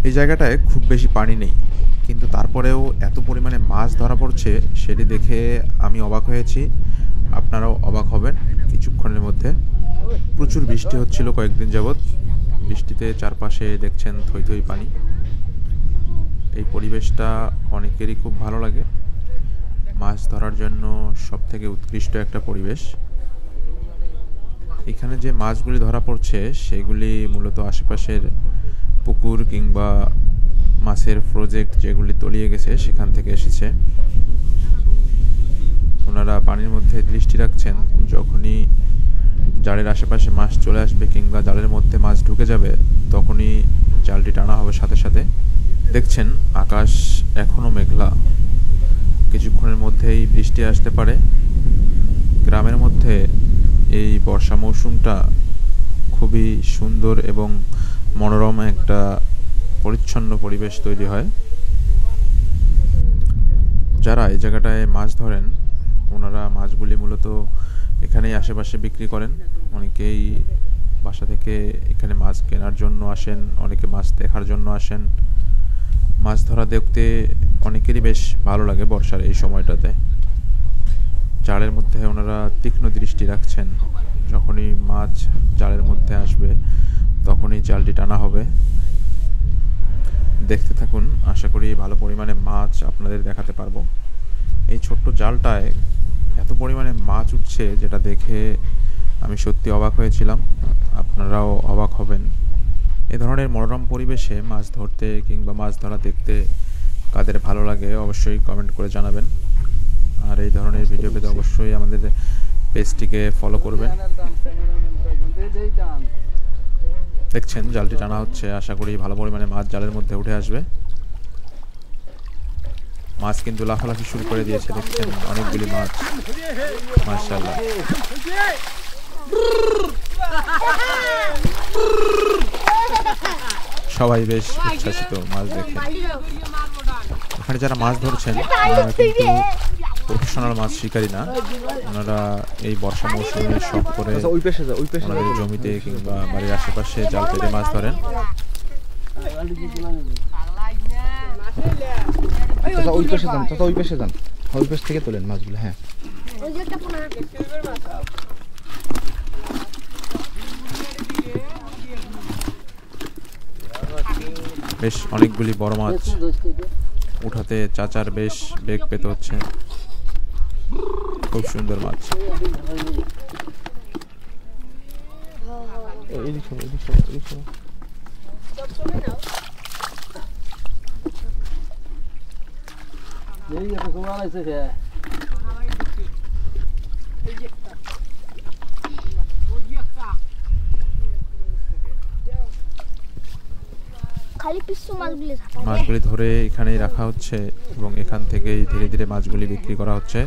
এই জায়গাটায় খুব বেশি পানি নেই, কিন্তু তারপরেও এত পরিমাণে মাছ ধরা পড়ছে সেটি দেখে আমি অবাক হয়েছি। আপনারাও অবাক হবেন কিছুক্ষণের মধ্যে। প্রচুর বৃষ্টি হচ্ছিল কয়েকদিন যাবৎ। বৃষ্টিতে চারপাশে দেখছেন থই থই পানি। এই পরিবেশটা অনেকেরই খুব ভালো লাগে। মাছ ধরার জন্য সবথেকে উৎকৃষ্ট একটা পরিবেশ। এখানে যে মাছগুলি ধরা পড়ছে সেগুলি মূলত আশেপাশের পুকুর কিংবা মাছের প্রজেক্ট যেগুলি তলিয়ে গেছে সেখান থেকে এসেছে। ওনারা পানির মধ্যে দৃষ্টি রাখছেন, যখনই জালের আশেপাশে মাছ চলে আসবে কিংবা জালের মধ্যে মাছ ঢুকে যাবে তখনই জালটি টানা হবে সাথে সাথে। দেখছেন আকাশ এখনও মেঘলা, কিছুক্ষণের মধ্যেই বৃষ্টি আসতে পারে। গ্রামের মধ্যে এই বর্ষা মৌসুমটা খুবই সুন্দর এবং মনোরম একটা পরিচ্ছন্ন পরিবেশ তৈরি হয়। যারা এই জায়গাটায় মাছ ধরেন ওনারা মাছগুলি মূলত এখানেই আশেপাশে বিক্রি করেন। অনেকেই বাসা থেকে এখানে মাছ কেনার জন্য আসেন, অনেকে মাছ দেখার জন্য আসেন। মাছ ধরা দেখতে অনেকেরই বেশ ভালো লাগে বর্ষার এই সময়টাতে। জালের মধ্যে ওনারা তীক্ষ্ণ দৃষ্টি রাখছেন, যখনই মাছ জালের মধ্যে আসবে তখনই জালটি টানা হবে। দেখতে থাকুন, আশা করি ভালো পরিমাণে মাছ আপনাদের দেখাতে পারবো। এই ছোট্ট জালটায় এত পরিমাণে মাছ উঠছে যেটা দেখে আমি সত্যি অবাক হয়েছিলাম, আপনারাও অবাক হবেন। এ ধরনের মনোরম পরিবেশে মাছ ধরতে কিংবা মাছ ধরা দেখতে কাদের ভালো লাগে অবশ্যই কমেন্ট করে জানাবেন। আর এই ধরনের ভিডিও পেতে অবশ্যই আমাদের পেজটিকে ফলো করবেন। দেখছেন জালটি টানা হচ্ছে, আশা করি ভালো পরিমাণে মাছ জালের মধ্যে উঠে আসবে। মাছ কিন্তু লাফালাফি শুরু করে দিয়েছে, দেখছেন অনেকগুলি মাছ, মাশাআল্লাহ। সবাই বেশ উচ্ছ্বাসিত মাছ দেখে। এখানে যারা মাছ ধরছেন ওনারা কিন্তু প্রফেশনাল মাছ শিকারী না, ওনারা এই বর্ষা মৌসুমে শখ করে ওনাদের জমিতে কিংবা বাড়ির আশেপাশে জাল পেতে মাছ ধরেন। ওই পাশে যান, ওই পাশে যান, ওই পাশ থেকে তোলেন মাছগুলো। হ্যাঁ, বেশ অনেকগুলি বড় মাছ উঠাতে চাচার বেশ বেগ পেতে হচ্ছে। খুব সুন্দর মাছ। মাছগুলি ধরে এখানেই রাখা হচ্ছে এবং এখান থেকেই ধীরে ধীরে মাছগুলি বিক্রি করা হচ্ছে।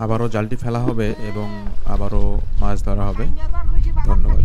আবারও জালটি ফেলা হবে এবং আবারও মাছ ধরা হবে। ধন্যবাদ।